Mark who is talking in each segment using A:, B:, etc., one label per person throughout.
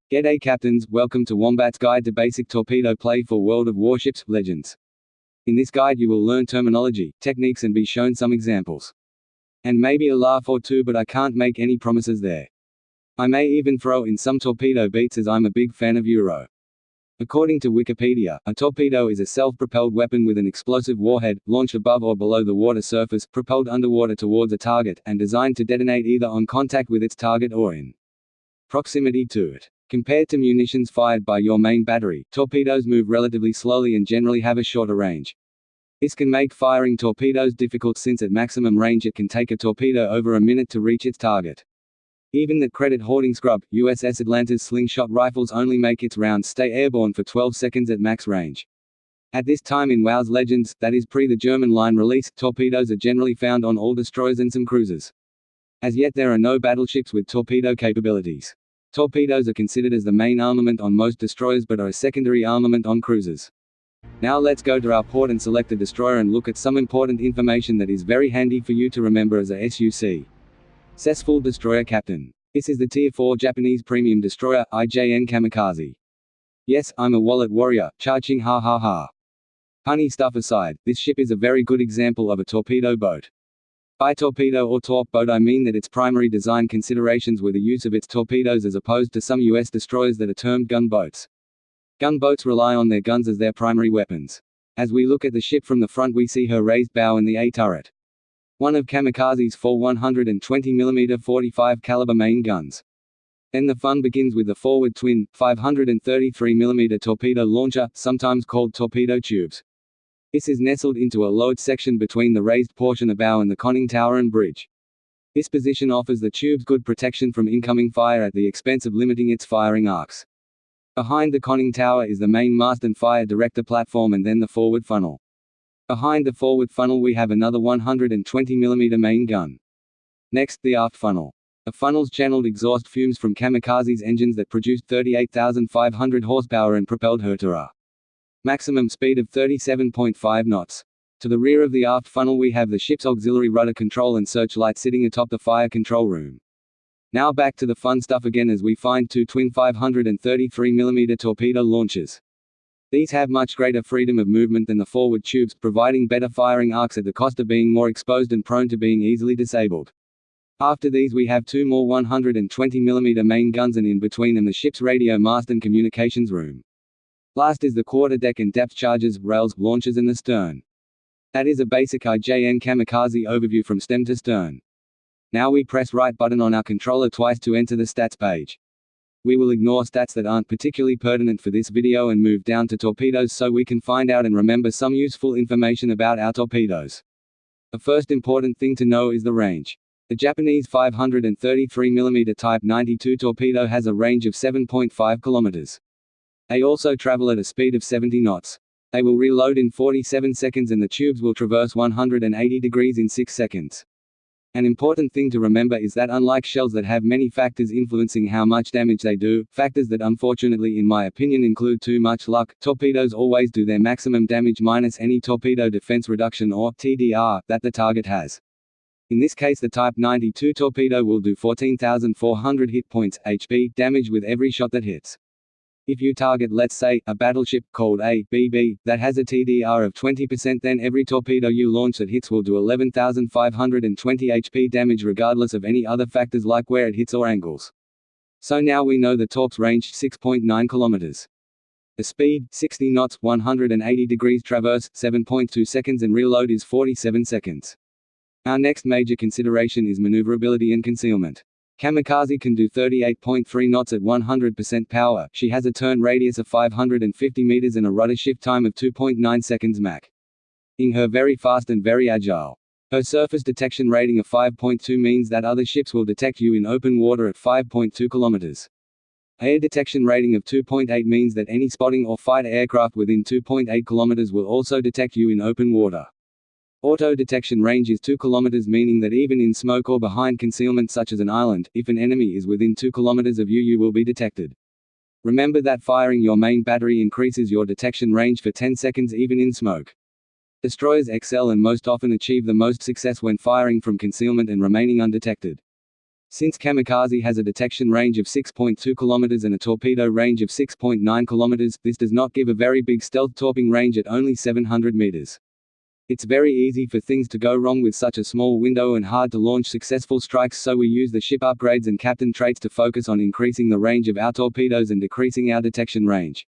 A: G'day Captains, welcome to Wombats Guide to Basic Torpedo Play for World of Warships Legends. In this guide you will learn terminology, techniques and be shown some examples. And maybe a laugh or two, but I can't make any promises there. I may even throw in some torpedo beats as I'm a big fan of Euro. According to Wikipedia, a torpedo is a self-propelled weapon with an explosive warhead, launched above or below the water surface, propelled underwater towards a target, and designed to detonate either on contact with its target or in proximity to it. Compared to munitions fired by your main battery, torpedoes move relatively slowly and generally have a shorter range. This can make firing torpedoes difficult since at maximum range it can take a torpedo over a minute to reach its target. Even the credit hoarding scrub, USS Atlanta's slingshot rifles only make its rounds stay airborne for 12 seconds at max range. At this time in WoW's Legends, that is pre the German line release, torpedoes are generally found on all destroyers and some cruisers. As yet there are no battleships with torpedo capabilities. Torpedoes are considered as the main armament on most destroyers but are a secondary armament on cruisers. Now let's go to our port and select a destroyer and look at some important information that is very handy for you to remember as a SUC. Successful Destroyer Captain. This is the Tier 4 Japanese premium destroyer, IJN Kamikaze. Yes, I'm a wallet warrior, charging ha ha ha. Punny stuff aside, this ship is a very good example of a torpedo boat. By torpedo or torp boat I mean that its primary design considerations were the use of its torpedoes as opposed to some US destroyers that are termed gunboats. Gunboats rely on their guns as their primary weapons. As we look at the ship from the front we see her raised bow and the A turret. One of Kamikaze's 4 120mm 45 caliber main guns. Then the fun begins with the forward twin, 533mm torpedo launcher, sometimes called torpedo tubes. This is nestled into a lowered section between the raised portion of bow and the conning tower and bridge. This position offers the tubes good protection from incoming fire at the expense of limiting its firing arcs. Behind the conning tower is the main mast and fire director platform and then the forward funnel. Behind the forward funnel we have another 120mm main gun. Next, the aft funnel. The funnels channeled exhaust fumes from Kamikaze's engines that produced 38,500 horsepower and propelled her to a maximum speed of 37.5 knots. To the rear of the aft funnel we have the ship's auxiliary rudder control and searchlight sitting atop the fire control room. Now back to the fun stuff again as we find two twin 533mm torpedo launchers. These have much greater freedom of movement than the forward tubes, providing better firing arcs at the cost of being more exposed and prone to being easily disabled. After these we have two more 120mm main guns and in between them the ship's radio mast and communications room. Last is the quarterdeck and depth charges, rails, launchers and the stern. That is a basic IJN Kamikaze overview from stem to stern. Now we press right button on our controller twice to enter the stats page. We will ignore stats that aren't particularly pertinent for this video and move down to torpedoes so we can find out and remember some useful information about our torpedoes. The first important thing to know is the range. The Japanese 533mm Type 92 torpedo has a range of 7.5 kilometers. They also travel at a speed of 70 knots. They will reload in 47 seconds and the tubes will traverse 180 degrees in 6 seconds. An important thing to remember is that unlike shells that have many factors influencing how much damage they do, factors that unfortunately in my opinion include too much luck, torpedoes always do their maximum damage minus any torpedo defense reduction or TDR that the target has. In this case the Type 92 torpedo will do 14,400 hit points HP damage with every shot that hits. If you target let's say, a battleship, called a BB, that has a TDR of 20% then every torpedo you launch that hits will do 11,520 HP damage regardless of any other factors like where it hits or angles. So now we know the torps ranged 6.9 kilometers. The speed, 60 knots, 180 degrees traverse, 7.2 seconds and reload is 47 seconds. Our next major consideration is maneuverability and concealment. Kamikaze can do 38.3 knots at 100% power, she has a turn radius of 550 meters and a rudder shift time of 2.9 seconds Mach. Her very fast and very agile. Her surface detection rating of 5.2 means that other ships will detect you in open water at 5.2 kilometers. Air detection rating of 2.8 means that any spotting or fighter aircraft within 2.8 kilometers will also detect you in open water. Auto detection range is 2 km meaning that even in smoke or behind concealment such as an island, if an enemy is within 2 km of you you will be detected. Remember that firing your main battery increases your detection range for 10 seconds even in smoke. Destroyers excel and most often achieve the most success when firing from concealment and remaining undetected. Since kamikaze has a detection range of 6.2 km and a torpedo range of 6.9 km, this does not give a very big stealth torping range at only 700 meters. It's very easy for things to go wrong with such a small window and hard to launch successful strikes, so we use the ship upgrades and captain traits to focus on increasing the range of our torpedoes and decreasing our detection range.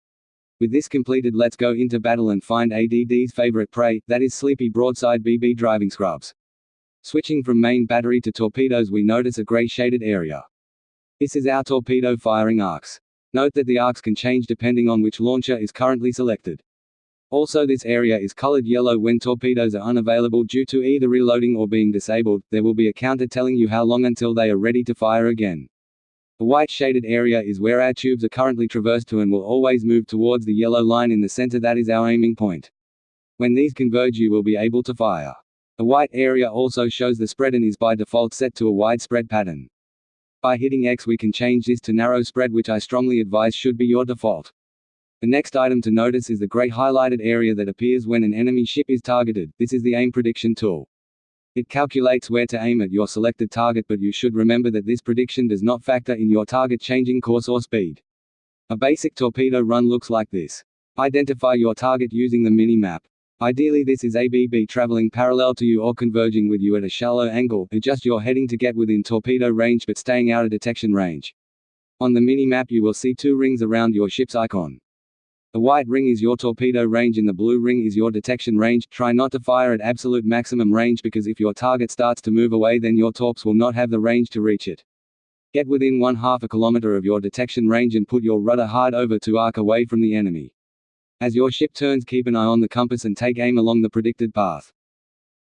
A: With this completed, let's go into battle and find ADD's favorite prey, that is sleepy broadside BB driving scrubs. Switching from main battery to torpedoes, we notice a grey shaded area. This is our torpedo firing arcs. Note that the arcs can change depending on which launcher is currently selected. Also, this area is colored yellow when torpedoes are unavailable due to either reloading or being disabled. There will be a counter telling you how long until they are ready to fire again. The white shaded area is where our tubes are currently traversed to and will always move towards the yellow line in the center, that is our aiming point. When these converge, you will be able to fire. The white area also shows the spread and is by default set to a wide spread pattern. By hitting X we can change this to narrow spread, which I strongly advise should be your default. The next item to notice is the grey highlighted area that appears when an enemy ship is targeted. This is the aim prediction tool. It calculates where to aim at your selected target, but you should remember that this prediction does not factor in your target changing course or speed. A basic torpedo run looks like this. Identify your target using the mini-map. Ideally this is ABB traveling parallel to you or converging with you at a shallow angle. Adjust your heading to get within torpedo range but staying out of detection range. On the mini-map you will see two rings around your ship's icon. The white ring is your torpedo range and the blue ring is your detection range. Try not to fire at absolute maximum range, because if your target starts to move away then your torps will not have the range to reach it. Get within 1/2 kilometer of your detection range and put your rudder hard over to arc away from the enemy. As your ship turns, keep an eye on the compass and take aim along the predicted path.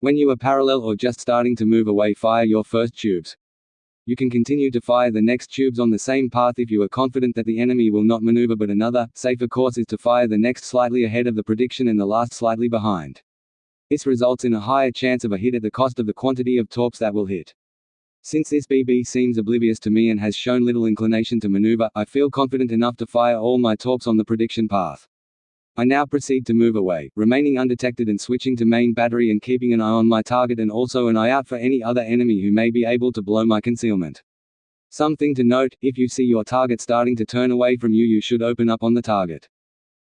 A: When you are parallel or just starting to move away, fire your first tubes. You can continue to fire the next tubes on the same path if you are confident that the enemy will not maneuver, but another, safer course is to fire the next slightly ahead of the prediction and the last slightly behind. This results in a higher chance of a hit at the cost of the quantity of torps that will hit. Since this BB seems oblivious to me and has shown little inclination to maneuver, I feel confident enough to fire all my torps on the prediction path. I now proceed to move away, remaining undetected and switching to main battery and keeping an eye on my target and also an eye out for any other enemy who may be able to blow my concealment. Something to note: if you see your target starting to turn away from you, you should open up on the target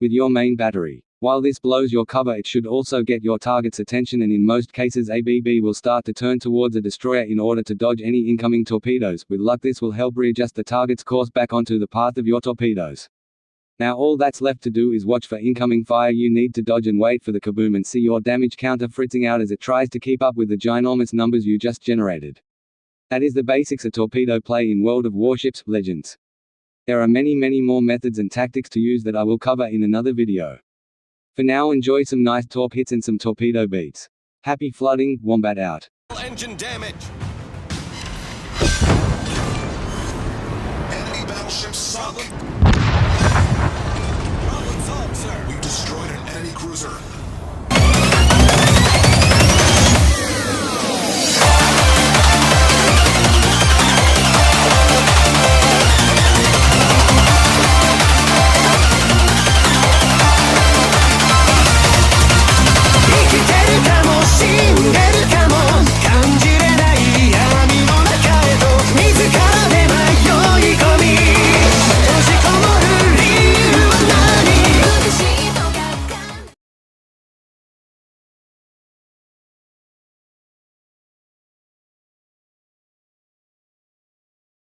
A: with your main battery. While this blows your cover, it should also get your target's attention, and in most cases ABB will start to turn towards a destroyer in order to dodge any incoming torpedoes. With luck this will help readjust the target's course back onto the path of your torpedoes. Now all that's left to do is watch for incoming fire. You need to dodge and wait for the kaboom and see your damage counter fritzing out as it tries to keep up with the ginormous numbers you just generated. That is the basics of torpedo play in World of Warships Legends. There are many more methods and tactics to use that I will cover in another video. For now, enjoy some nice torp hits and some torpedo beats. Happy flooding, Wombat out.
B: Engine damage. Enemy battleship sunk.